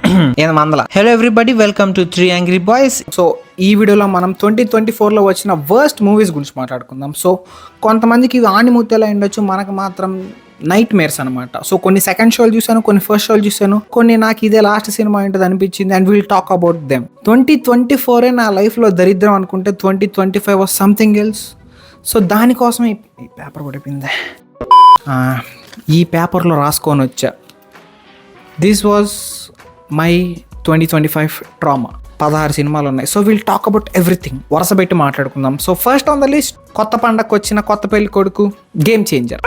Hello everybody, welcome to 3 angry boys. So ఈ వీడియోలో మనం 2024లో వచ్చిన వర్స్ట్ మూవీస్ గురించి మాట్లాడుకుందాం. సో కొంతమందికి ఇవి ఆణిముత్యాలు ఉండొచ్చు, మనకు మాత్రం నైట్ మేర్స్ అనమాట. సో కొన్ని సెకండ్ షోలు చూసాను, కొన్ని ఫస్ట్ షోలు చూసాను, కొన్ని నాకు ఇదే లాస్ట్ సినిమా ఏంటది అనిపించింది. And will talk about them. 2024 నా లైఫ్లో దరిద్రం అనుకుంటే 2025 వాజ్ సంథింగ్ ఎల్స్. సో దానికోసం ఈ పేపర్ పడిపోయింది. ఈ పేపర్లో రాసుకొని వచ్చా, దిస్ వాజ్ మై 2025 ట్రామా. 16 సినిమాలు ఉన్నాయి. So will talk about everything, వరుస పెట్టి మాట్లాడుకుందాం. So first on the list, కొత్త పండగకు వచ్చిన కొత్త పెళ్లి కొడుకు, గేమ్ చేంజర్.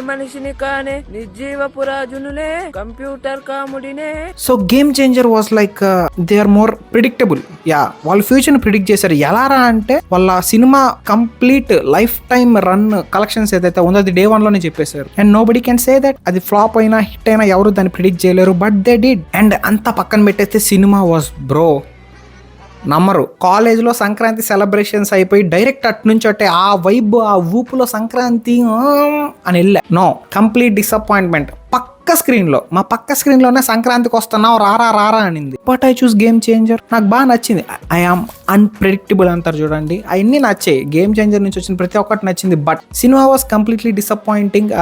మనిషిని కానే నిర్జీవపు రాజునులే కంప్యూటర్ కాముడినే. So game changer was like they are more predictable. వాళ్ళ ఫ్యూచర్ ని ప్రిడిక్ట్ చేశారు. ఎలారా అంటే వాళ్ళ సినిమా complete life time run collections ఏదైతే ఉందో అది day 1 లోనే చెప్పేశారు. And nobody can say that అది ఫ్లాప్ అయినా హిట్ అయినా ఎవరు దాన్ని ప్రిడిక్ట్ చేయలేరు. But they did. అండ్ అంతా పక్కన పెట్టేస్తే సినిమా వాజ్ బ్రో నమ్మరు. కాలేజ్లో సంక్రాంతి సెలబ్రేషన్స్ అయిపోయి డైరెక్ట్ అటు నుంచి అంటే ఆ వైబ్, ఆ ఊపులో సంక్రాంతి అని వెళ్ళా. No, complete disappointment. మా పక్క స్క్రీన్లోనే సంక్రాంతికి వస్తున్నావు రారా రారా అనింది. But I choose game changer. నాకు బాగా నచ్చింది. ఐ ఆమ్ అన్ప్రెడిక్టబుల్ అంటారు చూడండి, అవన్నీ నచ్చాయి. గేమ్ చేంజర్ నుంచి వచ్చిన ప్రతి ఒక్కటి నచ్చింది. But cinema was completely disappointing.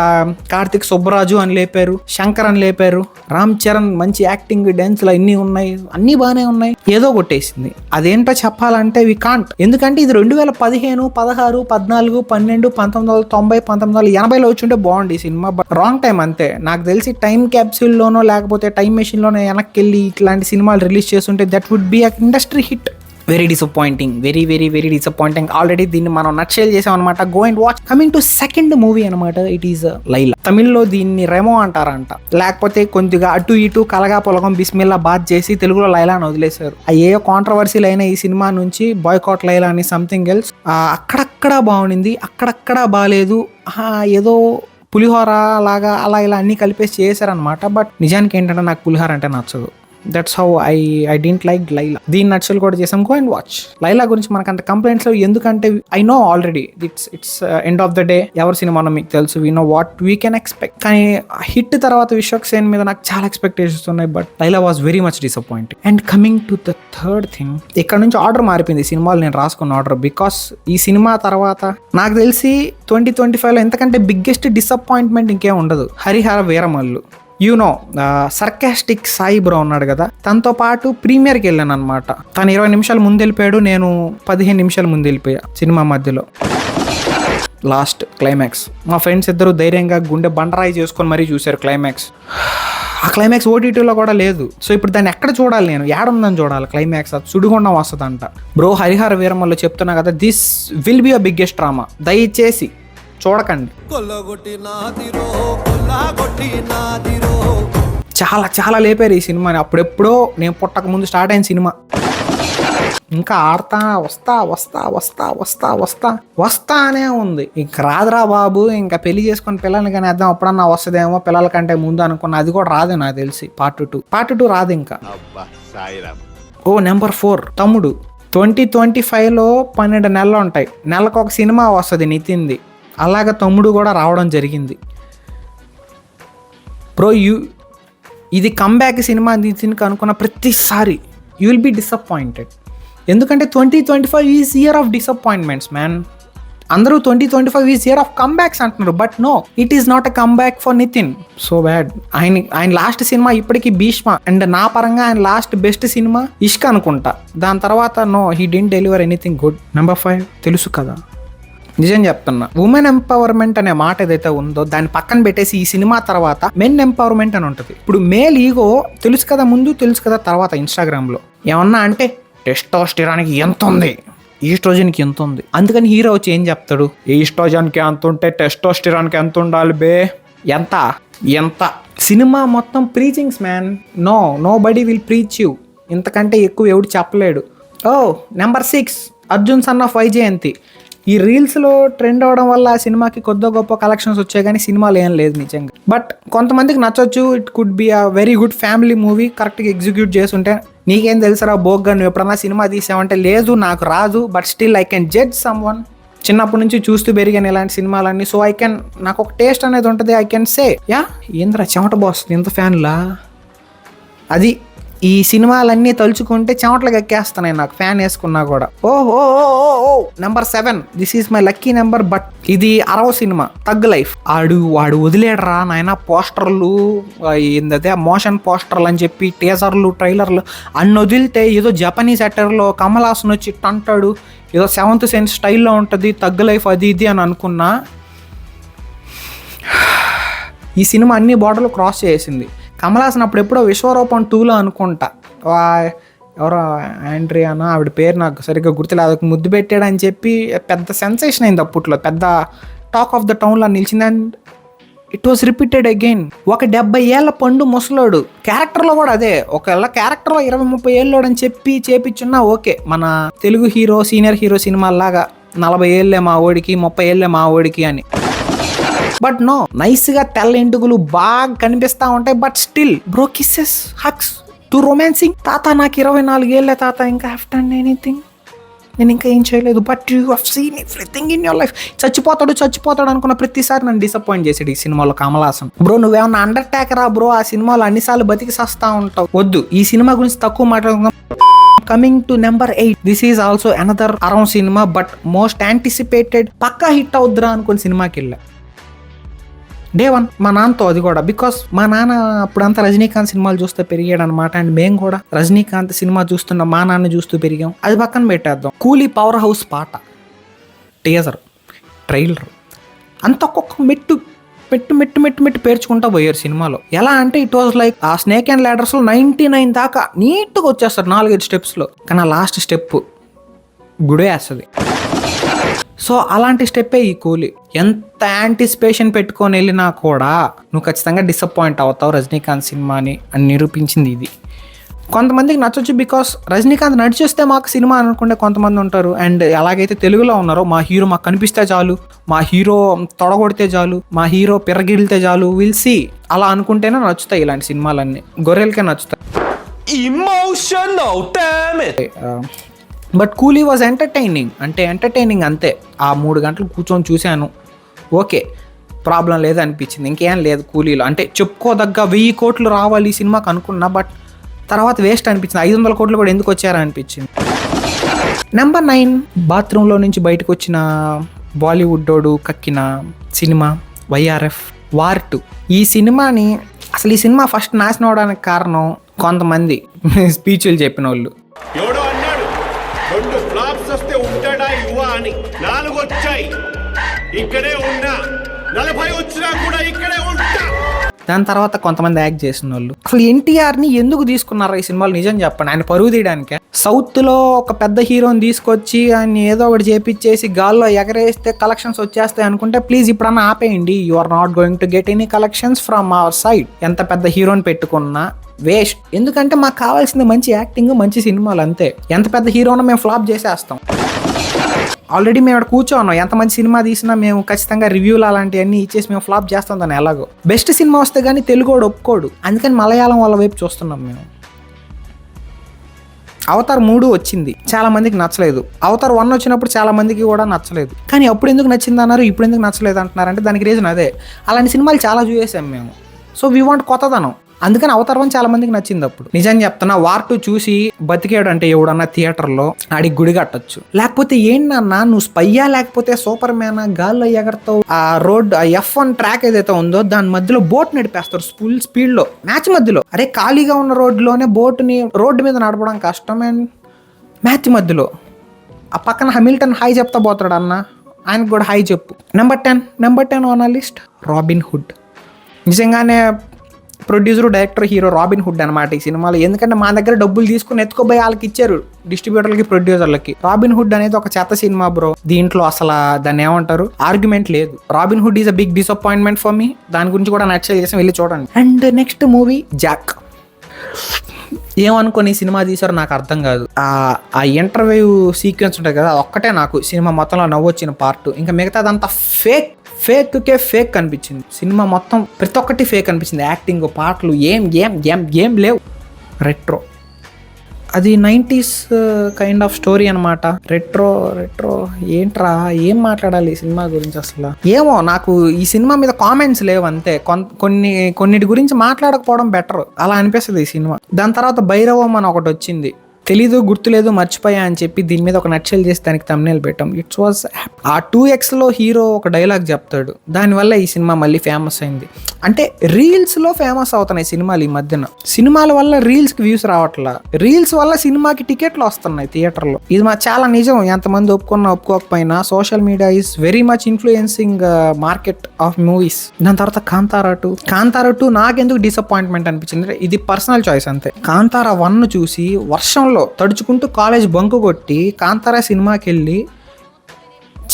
Karthik Subbaraju అని లేపారు, శంకర్ అని లేపారు, రామ్ చరణ్ మంచి యాక్టింగ్, డాన్స్లు అన్నీ ఉన్నాయి, అన్నీ బాగానే ఉన్నాయి. ఏదో కొట్టేసింది. అదేంటో చెప్పాలంటే వి కాంట్. ఎందుకంటే ఇది 2015, 16, 14, 12, 1990, 1980లో వచ్చి ఉంటే బాగుంది ఈ సినిమా. బట్ రాంగ్ టైం అంతే. నాకు తెలిసి టైం క్యాప్సూల్లోనో లేకపోతే టైం మెషిన్లోనో వెనక్కి వెళ్ళి ఇట్లాంటి సినిమాలు రిలీజ్ చేస్తుంటే that would be a industry hit. Very disappointing, very very very disappointing. Already దీన్ని మనం నట్షేల్ చేసాం అనమాట. Go and watch. Coming to second movie అనమాట, ఇట్ ఈస్ లైలా. తమిళ్లో దీన్ని రెమో అంటారంట. లేకపోతే కొద్దిగా అటు ఇటు కలగా పొలగం బిస్మిల్లా బాత్ చేసి తెలుగులో లైలా అని వదిలేశారు. ఏ కాంట్రవర్సీలు అయినా ఈ సినిమా నుంచి బాయ్కాట్ లైలా అని సంథింగ్ ఎల్స్. అక్కడక్కడ బాగుండింది, అక్కడక్కడ బాగాలేదు. ఏదో పులిహోర లాగా అలా ఇలా అన్ని కలిపేసి చేశారనమాట. బట్ నిజానికి ఏంటంటే నాకు పులిహోర అంటే నచ్చదు. That's how I didn't like Laila. దీన్ని నచ్చలు కూడా చేసాం. Go and watch. లైలా గురించి మనకు అంత కంప్లైంట్స్ లేవు, ఎందుకంటే I know already it's end of the day ఎవరి సినిమానో మీకు తెలుసు. We know what we can expect. కానీ హిట్ తర్వాత విశ్వక్ సేన్ మీద నాకు చాలా ఎక్స్పెక్టేషన్స్ ఉన్నాయి. But Laila was very much disappointing. And coming to the third thing, ఇక్కడ నుంచి ఆర్డర్ మారిపోయింది సినిమాలు నేను రాసుకున్న ఆర్డర్. బికాస్ ఈ సినిమా తర్వాత నాకు తెలిసి 2025లో ఎంతకంటే బిగ్గెస్ట్ డిసప్పాయింట్మెంట్ ఇంకేం ఉండదు. హరిహర వీరమల్లు. సర్కాస్టిక్ సాయి బ్రో ఉన్నాడు కదా, తనతో పాటు ప్రీమియర్కి వెళ్ళాను అనమాట. తను 20 నిమిషాలు ముందు వెళ్ళిపోయాడు, నేను 15 నిమిషాలు ముందు వెళ్ళిపోయా. సినిమా మధ్యలో లాస్ట్ క్లైమాక్స్ మా ఫ్రెండ్స్ ఇద్దరు ధైర్యంగా గుండె బండరాయి చేసుకొని మరీ చూశారు క్లైమాక్స్. ఆ క్లైమాక్స్ ఓటీటీలో కూడా లేదు. సో ఇప్పుడు దాన్ని ఎక్కడ చూడాలి, నేను ఏడుందని చూడాలి క్లైమాక్స్. అది సుడిగుండం వస్తుందంట. బ్రో హరిహర వీరమల్లో చెప్తున్నా కదా, this will be a biggest drama. దయచేసి చూడకండి. చాలా చాలా లేపారు ఈ సినిమాని. అప్పుడెప్పుడో నేను పుట్టక ముందు స్టార్ట్ అయిన సినిమా. ఇంకా ఆడతా వస్తా వస్తా వస్తా వస్తా వస్తా వస్తానే ఉంది. ఇంక రాదురా బాబు, ఇంకా పెళ్లి చేసుకొని పిల్లల్ని కానీ వేద్దాం అప్పుడన్నా వస్తుందేమో పిల్లల కంటే ముందు అనుకున్నా. అది కూడా రాదు నాకు తెలిసి. పార్ట్ టూ రాదు ఇంకా. నెంబర్ 4 తమ్ముడు. 2025లో 12 నెలలు ఉంటాయి. నెలకు ఒక సినిమా వస్తుంది నితిన్ది. అలాగే తమ్ముడు కూడా రావడం జరిగింది. బ్రో ఇది కంబ్యాక్ సినిమా నితిన్కి అనుకున్న ప్రతిసారి యూ విల్ బి డిసప్పాయింటెడ్. ఎందుకంటే 2025 is year of disappointments man. అందరూ 2025 ఈజ్ ఇయర్ ఆఫ్ కంబ్యాక్స్ అంటున్నారు. But no, it is not a comeback for Nithiin. So bad. ఆయన లాస్ట్ సినిమా ఇప్పటికీ భీష్మ. అండ్ నా పరంగా ఆయన లాస్ట్ బెస్ట్ సినిమా ఇష్క అనుకుంటా. దాని తర్వాత no, he didn't deliver anything good. Number 5 తెలుసు కదా, నిజం చెప్తున్నా, ఉమెన్ ఎంపవర్మెంట్ అనే మాట ఏదైతే ఉందో దాన్ని పక్కన పెట్టేసి ఈ సినిమా తర్వాత మెన్ ఎంపవర్మెంట్ అని ఉంటుంది. ఇప్పుడు మేల్ ఈగో తెలుసు కదా ముందు, తెలుసు కదా తర్వాత. ఇన్స్టాగ్రామ్లో ఏమన్నా అంటే టెస్టోస్టెరాన్కి ఎంత ఉంది, ఈస్ట్రోజన్కి ఎంత ఉంది. అందుకని హీరో వచ్చి ఏం చెప్తాడు, ఈస్ట్రోజన్కి ఎంత ఉంటే టెస్టోస్టెరాన్కి ఎంత ఉండాలి బే, ఎంత. సినిమా మొత్తం preachings man. Nobody will preach you. ఇంతకంటే ఎక్కువ ఎవడు చెప్పలేడు. Number 6 Arjun son of Vyjayanthi. ఈ రీల్స్లో ట్రెండ్ అవడం వల్ల ఆ సినిమాకి కొద్ది గొప్ప కలెక్షన్స్ వచ్చాయి, కానీ సినిమాలు ఏం లేదు నిజంగా. బట్ కొంతమందికి నచ్చొచ్చు. It could be a very good family movie. కరెక్ట్గా ఎగ్జిక్యూట్ చేస్తుంటే నీకేం తెలుసురా బోగ్గా, నువ్వు ఎప్పుడన్నా సినిమా తీసావంటే లేదు నాకు రాదు, but still I can judge some one. చిన్నప్పటి నుంచి చూస్తూ పెరిగాను ఇలాంటి సినిమాలన్నీ. సో ఐ కెన్, నాకు ఒక టేస్ట్ అనేది ఉంటుంది. ఐ కెన్ సే యా ఏంద్రా చెమట బాస్తుంది ఎంత ఫ్యాన్లా. అది ఈ సినిమాలన్నీ తలుచుకుంటే చెమటలు ఎక్కేస్తున్నాయి నాకు ఫ్యాన్ వేసుకున్నా కూడా. ఓహో number 7, this is my lucky number. But ఇది 60 సినిమా, తగ్ లైఫ్. వాడు వదిలేడరా నాయన పోస్టర్లు, ఏందదే మోషన్ పోస్టర్లు అని చెప్పి టీజర్లు ట్రైలర్లు అన్ని వదిలితే ఏదో జపనీస్ యాక్టర్లో కమల్ హాసన్ వచ్చి అంటాడు, ఏదో 7th సెన్స్ స్టైల్లో ఉంటుంది తగ్ లైఫ్ అది ఇది అని అనుకున్నా. ఈ సినిమా అన్ని బోర్డర్లు క్రాస్ చేసింది. కమల్ హాసన్ అప్పుడు ఎప్పుడో విశ్వరూపం 2లో అనుకుంటా, ఎవరో ఆండ్రియానా ఆవిడ పేరు నాకు సరిగ్గా గుర్తులేదు, ముద్దు పెట్టాడని చెప్పి పెద్ద సెన్సేషన్ అయింది అప్పట్లో, పెద్ద టాక్ ఆఫ్ ద టౌన్లో నిలిచింది. And it was repeated again. ఒక 70 ఏళ్ళ పండు ముసలోడు క్యారెక్టర్లో కూడా అదే, ఒకవేళ క్యారెక్టర్లో 20-30 ఏళ్ళోడు అని చెప్పి చేపించున్నా ఓకే, మన తెలుగు హీరో సీనియర్ హీరో సినిమాలాగా 40 ఏళ్ళే మా ఓడికి 30 ఏళ్ళే మా ఓడికి అని. బట్ నో, నైస్గా తెల్ల ఎంటుకలు బాగా కనిపిస్తూ ఉంటాయి. But still bro kisses hugs to romancing. తాత నాకు 24 ఏళ్ళే తాత, ఇంకా హ్యావ్ డన్ ఎనీథింగ్, నేను ఇంకా ఏం చేయలేదు. But you have seen everything in your life. చచ్చిపోతాడు అనుకున్న ప్రతిసారి నన్ను డిసప్పాయింట్ చేసాడు ఈ సినిమాలో కమల్ హాసన్. బ్రో నువ్వేమన్నా అండర్టేకరా బ్రో, ఆ సినిమాలో అన్నిసార్లు బతికి సస్తా ఉంటావు. వద్దు, ఈ సినిమా గురించి తక్కువ మాట్లాడుకుందాం. Coming to number 8, this is also another around సినిమా, బట్ మోస్ట్ యాంటిసిపేటెడ్, పక్కా హిట్ అవుద్దురా అనుకుని సినిమాకి వెళ్ళా డే 1 మా నాన్నతో. అది కూడా బికాస్ మా నాన్న అప్పుడంతా రజనీకాంత్ సినిమాలు చూస్తూ పెరిగాడు అనమాట. అండ్ మేము కూడా రజనీకాంత్ సినిమా చూస్తున్న మా నాన్న చూస్తూ పెరిగాం. అది పక్కన పెట్టేద్దాం. కూలీ పవర్ హౌస్ పాట, టీజర్, ట్రైలర్ అంత ఒక్కొక్క మెట్టు మెట్టు మెట్టు మెట్టు మెట్టు పేర్చుకుంటా పోయారు సినిమాలో. ఎలా అంటే ఇట్ వాజ్ లైక్ ఆ స్నేక్ అండ్ ల్యాడర్స్లో 99 దాకా నీట్గా వచ్చేస్తారు 4-5 స్టెప్స్లో. కానీ ఆ లాస్ట్ స్టెప్ గుడే వేస్తుంది. సో అలాంటి స్టెప్పే ఈ కూలీ. ఎంత యాంటిసిపేషన్ పెట్టుకొని వెళ్ళినా కూడా నువ్వు ఖచ్చితంగా డిసప్పాయింట్ అవుతావు రజనీకాంత్ సినిమాని అని నిరూపించింది ఇది. కొంతమందికి నచ్చొచ్చు బికాస్ రజనీకాంత్ నడిచేస్తే మాకు సినిమా అనుకుంటే కొంతమంది ఉంటారు. అండ్ ఎలాగైతే తెలుగులో ఉన్నారో మా హీరో మాకు కనిపిస్తే చాలు, మా హీరో తొడగొడితే చాలు, మా హీరో పిర్రగిలితే చాలు, విల్ సీ అలా అనుకుంటేనే నచ్చుతాయి ఇలాంటి సినిమాలన్నీ. గొర్రెలకే నచ్చుతాయి. బట్ కూలీ వాజ్ ఎంటర్టైనింగ్, అంటే ఎంటర్టైనింగ్ అంతే. ఆ 3 గంటలు కూర్చొని చూశాను, ఓకే ప్రాబ్లం లేదు అనిపించింది. ఇంకేం లేదు కూలీలో. అంటే చెప్పుకోదగ్గ 1000 కోట్లు రావాలి ఈ సినిమాకి అనుకున్నా, బట్ తర్వాత వేస్ట్ అనిపించింది. 500 కోట్లు కూడా ఎందుకు వచ్చారా అనిపించింది. నెంబర్ 9, బాత్రూంలో నుంచి బయటకు వచ్చిన బాలీవుడ్డోడు కక్కిన సినిమా వైఆర్ఎఫ్ వార్ 2. ఈ సినిమాని అసలు ఈ సినిమా ఫస్ట్ నాశనం అవడానికి కారణం కొంతమంది స్పీచ్లు చెప్పిన వాళ్ళు. 2 ఫ్లాప్స్ వస్తే ఉంటాడా యువ అని, 4 వచ్చాయి ఇక్కడే ఉన్నా, 40 వచ్చినా కూడా ఇక్కడే ఉంటా. దాని తర్వాత కొంతమంది యాక్ట్ చేసిన వాళ్ళు. అసలు ఎన్టీఆర్ని ఎందుకు తీసుకున్నారా ఈ సినిమాలో నిజం చెప్పండి. ఆయన పరువు తీయడానికే. సౌత్లో ఒక పెద్ద హీరోని తీసుకొచ్చి ఆయన ఏదో ఒకటి చేపించేసి గాల్లో ఎగరేస్తే కలెక్షన్స్ వచ్చేస్తాయి అనుకుంటే ప్లీజ్ ఇప్పుడన్నా ఆపేయండి. You are not going to get any collections from our side. ఎంత పెద్ద హీరోని పెట్టుకున్నా వేస్ట్. ఎందుకంటే మాకు కావాల్సింది మంచి యాక్టింగ్, మంచి సినిమాలు అంతే. ఎంత పెద్ద హీరోనో మేము ఫ్లాప్ చేసేస్తాం. ఆల్రెడీ మేము ఇక్కడ కూర్చోన్నాం, ఎంత మంచి సినిమా తీసినా మేము ఖచ్చితంగా రివ్యూలు అలాంటివన్నీ ఇచ్చేసి మేము ఫ్లాప్ చేస్తాం దాన్ని. ఎలాగో బెస్ట్ సినిమా వస్తే కానీ తెలుగోడు ఒప్పుకోడు, అందుకని మలయాళం వాళ్ళ వైపు చూస్తున్నాం మేము. అవతార్ 3 వచ్చింది, చాలా మందికి నచ్చలేదు. అవతార్ 1 వచ్చినప్పుడు చాలా మందికి కూడా నచ్చలేదు. కానీ అప్పుడు ఎందుకు నచ్చింది అన్నారు, ఇప్పుడు ఎందుకు నచ్చలేదు అంటున్నారంటే దానికి రీజన్ అదే. అలాంటి సినిమాలు చాలా చూసేసాం మేము. సో వీ వాంట్ కొత్తదనం. అందుకని అవతార్ 1 చాలా మందికి నచ్చింది. అప్పుడు నిజం చెప్తున్నా, వార్ 2 చూసి బతికాడు అంటే ఎవడన్నా థియేటర్లో ఆడికి గుడి కట్టొచ్చు. లేకపోతే ఏంటన్నా నువ్వు స్పయ్యా లేకపోతే సూపర్ మ్యానా, గాల్లో ఎగరతావు. ఆ రోడ్ ఆ F1 ట్రాక్ ఏదైతే ఉందో దాని మధ్యలో బోట్ నడిపేస్తారు ఫుల్ స్పీడ్ లో, మ్యాచ్ మధ్యలో. అరే ఖాళీగా ఉన్న రోడ్లోనే బోట్ని రోడ్డు మీద నడపడం కష్టం. అండ్ మ్యాచ్ మధ్యలో ఆ పక్కన హమిల్టన్ హాయ్ చెప్తా పోతాడు అన్న, ఆయనకు కూడా హాయ్ చెప్పు. నెంబర్ 10 ఆన్ ఆ లిస్ట్, రాబిన్ హుడ్. నిజంగానే producer, director, hero robin hood అనమాట ఈ సినిమాలో. ఎందుకంటే మా దగ్గర డబ్బులు తీసుకుని ఎత్తుకోబోయి వాళ్ళకి ఇచ్చారు, డిస్ట్రిబ్యూటర్లకి, ప్రొడ్యూసర్లకి. రాబిన్ హుడ్ అనేది ఒక చెత్త సినిమా బ్రో. దీంట్లో అసలు దాన్ని ఏమంటారు, ఆర్గ్యుమెంట్ లేదు. Robin Hood is a big disappointment for me. దాని గురించి కూడా నచ్చ చేసి వెళ్ళి చూడండి. And next movie Jack. ఏమనుకొని సినిమా తీసారో నాకు అర్థం కాదు. ఆ ఇంటర్వ్యూ సీక్వెన్స్ ఉంటుంది కదా, ఒక్కటే నాకు సినిమా మొత్తంలో నవ్వొచ్చిన పార్ట్. ఇంకా మిగతాదంతా ఫేక్ అనిపించింది. సినిమా మొత్తం ప్రతి ఒక్కటి ఫేక్ అనిపించింది. యాక్టింగ్, పాటలు ఏం లేవు. రెట్రో అది 90s కైండ్ ఆఫ్ స్టోరీ అనమాట. రెట్రో ఏంట్రా, ఏం మాట్లాడాలి ఈ సినిమా గురించి అసలు? ఏమో, నాకు ఈ సినిమా మీద కామెంట్స్ లేవు అంతే. కొన్నిటి గురించి మాట్లాడకపోవడం బెటర్ అలా అనిపిస్తుంది ఈ సినిమా. దాని తర్వాత భైరవం అని ఒకటి వచ్చింది, తెలీదు, గుర్తులేదు, మర్చిపోయా అని చెప్పి దీని మీద ఒక నచ్చలు చేసి దానికి thumbnail పెట్టాం. ఇట్స్ వాజ్ ఆ 2Xలో హీరో ఒక డైలాగ్ చెప్తాడు, దానివల్ల ఈ సినిమా మళ్ళీ ఫేమస్ అయింది. అంటే రీల్స్లో ఫేమస్ అవుతున్నాయి సినిమాలు ఈ మధ్యన. సినిమాల వల్ల రీల్స్కి వ్యూస్ రావట్లా, రీల్స్ వల్ల సినిమాకి టికెట్లు వస్తున్నాయి థియేటర్లో. ఇది చాలా నిజం, ఎంతమంది ఒప్పుకున్నా ఒప్పుకోకపోయినా social media is very much influencing market of movies. దాని తర్వాత కాంతారా 2 నాకెందుకు డిసప్పాయింట్మెంట్ అనిపించింది, ఇది పర్సనల్ చాయిస్ అంతే. కాంతారా 1 చూసి వర్షంలో తడుచుకుంటూ కాలేజ్ బంకు కొట్టి కాంతారా సినిమాకి వెళ్ళి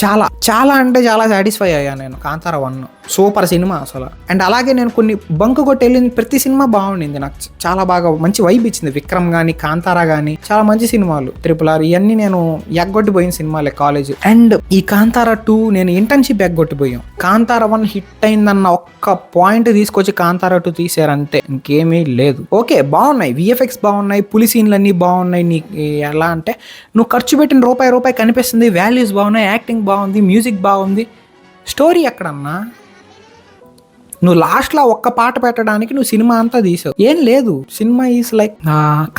చాలా అంటే చాలా సాటిస్ఫై అయ్యా నేను. కాంతారా 1 సూపర్ సినిమా అసలు. అండ్ అలాగే నేను కొన్ని బంకు కొట్టి వెళ్ళిన ప్రతి సినిమా బాగుండింది, నాకు చాలా బాగా మంచి వైబ్ ఇచ్చింది. విక్రమ్ కానీ కాంతారా కానీ చాలా మంచి సినిమాలు. RRR ఇవన్నీ నేను ఎగ్గొట్టిపోయిన సినిమాలే కాలేజ్. అండ్ ఈ కాంతారా 2 నేను ఇంటర్న్షిప్ ఎగ్గొట్టిపోయాం. కాంతారా 1 హిట్ అయిందన్న ఒక్క పాయింట్ తీసుకొచ్చి కాంతారా 2 తీసారంతే, ఇంకేమీ లేదు. ఓకే, బాగున్నాయి, VFX బాగున్నాయి, పులి సీన్లు అన్నీ బాగున్నాయి. నీకు ఎలా అంటే నువ్వు ఖర్చు పెట్టిన రూపాయి కనిపిస్తుంది, వాల్యూస్ బాగున్నాయి, యాక్టింగ్ బాగుంది, మ్యూజిక్ బాగుంది. స్టోరీ ఎక్కడన్నా? నువ్వు లాస్ట్లో ఒక్క పాట పెట్టడానికి నువ్వు సినిమా అంతా తీసావు, ఏం లేదు. Cinema is like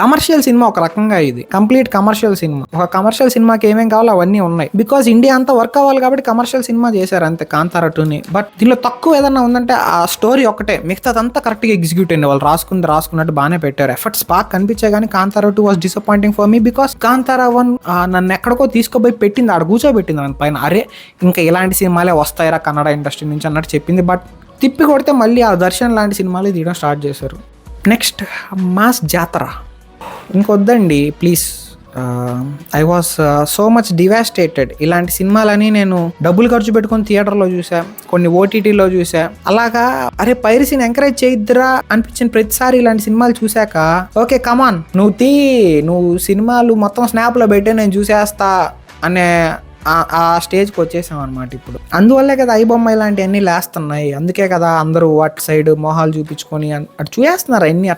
commercial cinema ఒక రకంగా. ఇది కంప్లీట్ కమర్షియల్ సినిమా. ఒక కమర్షియల్ సినిమాకి ఏమేం కావాలో అవన్నీ ఉన్నాయి. బికాజ్ ఇండియా అంతా వర్క్ అవ్వాలి కాబట్టి కమర్షియల్ సినిమా చేశారు అంతే కాంతారా 2ని. బట్ దీనిలో తక్కువ ఏదన్నా ఉందంటే ఆ స్టోరీ ఒకటే, మిగతాదంతా కరెక్ట్గా ఎగ్జిక్యూట్ అయింది. వాళ్ళు రాసుకున్నట్టు బాగానే పెట్టారు, ఎఫర్ట్స్ బాగా కనిపించే. కానీ Kantara 2 was disappointing for me because Kantara 1 నన్ను ఎక్కడికో తీసుకుపోయి పెట్టింది, ఆడ కూర్చోబెట్టింది నన్ను పైన. అరే ఇంకా ఇలాంటి సినిమాలే వస్తాయిరా కన్నడ ఇండస్ట్రీ నుంచి అన్నట్టు చెప్పింది. బట్ తిప్పి కొడితే మళ్ళీ ఆ దర్శన్ లాంటి సినిమాలు తీయడం స్టార్ట్ చేశారు. నెక్స్ట్ మాస్ జాతర ఇంకొద్దండి please. I was so much devastated. ఇలాంటి సినిమాలని నేను డబ్బులు ఖర్చు పెట్టుకొని థియేటర్లో చూసా, కొన్ని OTTలో చూసా. అలాగా పైరసీని ఎంకరేజ్ చేయొద్దురా అనిపించిన ప్రతిసారి ఇలాంటి సినిమాలు చూశాక ఓకే కమాన్ నువ్వు సినిమాలు మొత్తం స్నాప్లో పెట్టే నేను చూసేస్తా అనే ఆ స్టేజ్కి వచ్చేసాం అనమాట ఇప్పుడు. అందువల్లే కదా ఐబొమ్మ ఇలాంటివన్నీ లేస్తున్నాయి. అందుకే కదా అందరూ అటు సైడ్ మొహాలు చూపించుకొని అటు చూసేస్తున్నారు. అన్ని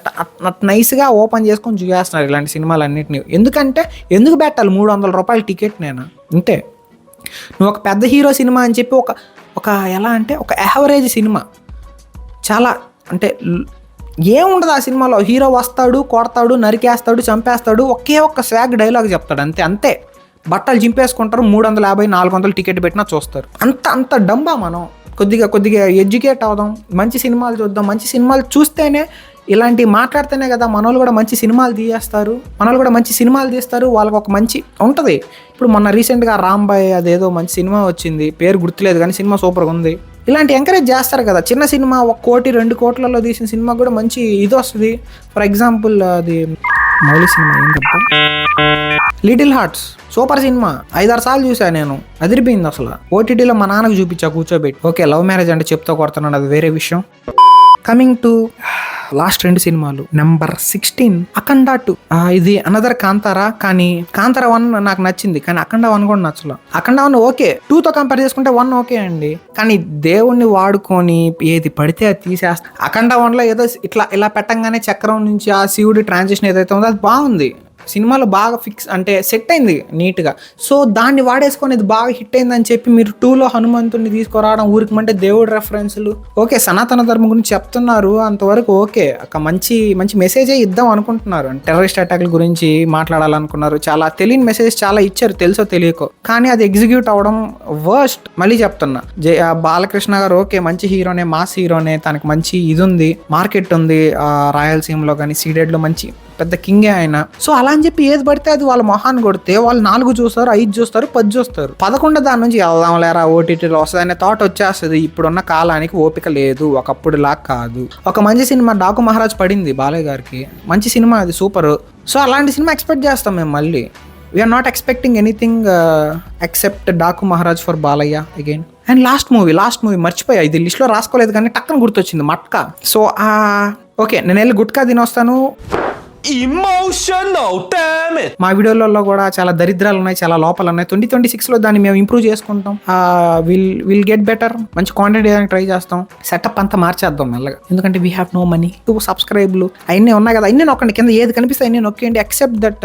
అట్ నైస్గా ఓపెన్ చేసుకొని చూసేస్తున్నారు ఇలాంటి సినిమాలు అన్నింటినీ. ఎందుకు పెట్టాలి 300 రూపాయల టికెట్? నేను అంతే. నువ్వు ఒక పెద్ద హీరో సినిమా అని చెప్పి ఒక ఎలా అంటే ఒక యావరేజ్ సినిమా, చాలా అంటే ఏముండదు ఆ సినిమాలో. హీరో వస్తాడు, కొడతాడు, నరికేస్తాడు, చంపేస్తాడు, ఒక్క స్వాగ్ డైలాగ్ చెప్తాడు అంతే. బట్టలు చింపేసుకుంటారు, 350 400 టికెట్ పెట్టినా చూస్తారు. అంత డంబా. మనం కొద్దిగా ఎడ్యుకేట్ అవుదాం, మంచి సినిమాలు చూద్దాం. మంచి సినిమాలు చూస్తేనే, ఇలాంటివి మాట్లాడితేనే కదా మనోళ్ళు కూడా మంచి సినిమాలు తీస్తారు. వాళ్ళకి ఒక మంచి ఉంటుంది. ఇప్పుడు మొన్న రీసెంట్గా రాంబాయ్ అదేదో మంచి సినిమా వచ్చింది, పేరు గుర్తులేదు కానీ సినిమా సూపర్గా ఉంది. ఇలాంటి ఎంకరేజ్ చేస్తారు కదా. చిన్న సినిమా 1 కోటి 2 కోట్లలో తీసిన సినిమా కూడా మంచి ఇది వస్తుంది. ఫర్ ఎగ్జాంపుల్ అది మౌలి సినిమా ఏంటంటే లిటిల్ హార్ట్స్, సూపర్ సినిమా. 5-6 సార్లు చూసాను నేను, అదిరిపోయింది అసలు. OTTలో మా నాన్నకు చూపించా కూర్చోబెట్టి. ఓకే, లవ్ మ్యారేజ్ అంటే చెప్తా కొడుతున్నాడు, అది వేరే విషయం. కమింగ్ టు లాస్ట్ 2 సినిమాలు. నెంబర్ 16 అఖండ 2. ఇది అనదర్ కాంతారా, కానీ కాంతారా 1 నాకు నచ్చింది, కానీ అఖండ 1 కూడా నచ్చలేదు. అఖండ 1 ఓకే, 2తో కంపేర్ చేసుకుంటే 1 ఓకే అండి. కానీ దేవుణ్ణి వాడుకొని ఏది పడితే అది తీసేస్తా. అఖండ 1లో ఏదో ఇలా పెట్టంగానే చక్రం నుంచి ఆ శివుడి ట్రాన్సిషన్ ఏదైతే ఉందో అది బాగుంది. సినిమాలో బాగా ఫిక్స్ అంటే సెట్ అయింది నీట్గా. సో దాన్ని వాడేసుకొని ఇది బాగా హిట్ అయిందని చెప్పి మీరు 2లో హనుమంతుడిని తీసుకురావడం, ఊరికి అంటే దేవుడి రెఫరెన్స్లు. ఓకే, సనాతన ధర్మం గురించి చెప్తున్నారు, అంతవరకు ఓకే. ఒక మంచి మెసేజే ఇద్దాం అనుకుంటున్నారు. టెర్రరిస్ట్ అటాక్ల గురించి మాట్లాడాలనుకున్నారు. చాలా తెలియని మెసేజ్ చాలా ఇచ్చారు, తెలుసో తెలియకో. కానీ అది ఎగ్జిక్యూట్ అవ్వడం వర్స్ట్. మళ్ళీ చెప్తున్నా, బాలకృష్ణ గారు ఓకే మంచి హీరోనే, మాస్ హీరోనే, తనకు మంచి ఇది ఉంది, మార్కెట్ ఉంది. రాయలసీమలో కానీ సీడెడ్లో మంచి పెద్ద కింగే ఆయన. సో అలా అని చెప్పి ఏది పడితే అది వాళ్ళ మొహాన్ని కొడితే వాళ్ళు 4 చూస్తారు, 5 చూస్తారు, 10 చూస్తారు. 11 దాని నుంచి వెళ్దాం లేరా OTTలో వస్తుంది అనే థాట్ వచ్చేస్తుంది. ఇప్పుడున్న కాలానికి ఓపిక లేదు, ఒకప్పుడు లాగా కాదు. ఒక మంచి సినిమా డాకు మహారాజ్ పడింది బాలయ్య గారికి, మంచి సినిమా అది, సూపర్. సో అలాంటి సినిమా ఎక్స్పెక్ట్ చేస్తాం మేము మళ్ళీ. We are not expecting anything except Daaku Maharaaj for Balayya again. And last movie మర్చిపోయా, ఇది లిస్ట్లో రాసుకోలేదు కానీ టక్కన గుర్తొచ్చింది, మట్కా. సో ఓకే, నేను వెళ్ళి గుట్కా తినొస్తాను. Emotional, damn it! మా వీడియోలలో కూడా చాలా దరిద్రాలు ఉన్నాయి, చాలా లోపాలు ఉన్నాయి. 2026లో దాన్ని మేము ఇంప్రూవ్ చేసుకుంటాం. Will get better. మంచి కాంటెంట్ ఏదైనా ట్రై చేస్తాం. సెటప్ అంతా మార్చేద్దాం మెల్లగా. ఎందుకంటే వీ హ్యావ్ నో మనీ. సబ్స్క్రైబ్లు అవన్నీ ఉన్నాయి కదా, అన్నీ నొక్కండి. కింద ఏది కనిపిస్తే అన్నీ నొక్కేయండి. ఎక్సెప్ట్ దట్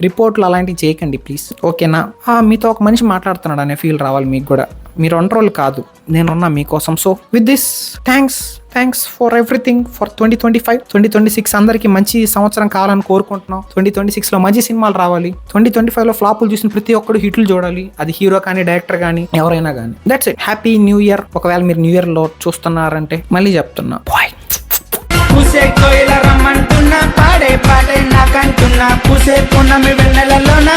రిపోర్ట్లు అలాంటివి చేయకండి ప్లీజ్. ఓకేనా? మీతో ఒక మనిషి మాట్లాడుతున్నాడు అనే ఫీల్ రావాలి మీకు కూడా. మీరు ఒంటరోళ్ళు కాదు, నేనున్నా మీకోసం. So with this thanks for everything for 2025. 2026 అందరికీ మంచి సంవత్సరం కావాలని కోరుకుంటున్నాం. 2026లో మంచి సినిమాలు రావాలి. 2025లో ఫ్లాపులు చూసిన ప్రతి ఒక్కడు హిట్లు చూడాలి. అది హీరో కానీ, డైరెక్టర్ కానీ, ఎవరైనా కానీ. That's it. Happy new year. ఒకవేళ మీరు న్యూ ఇయర్ లో చూస్తున్నారంటే మళ్ళీ చెప్తున్నా, బాయ్. పూసే కోయిల రమ్మంటున్నా, పాడే పాడే నాకంటున్నా, పూసే పున్నమి వెన్నెలలోన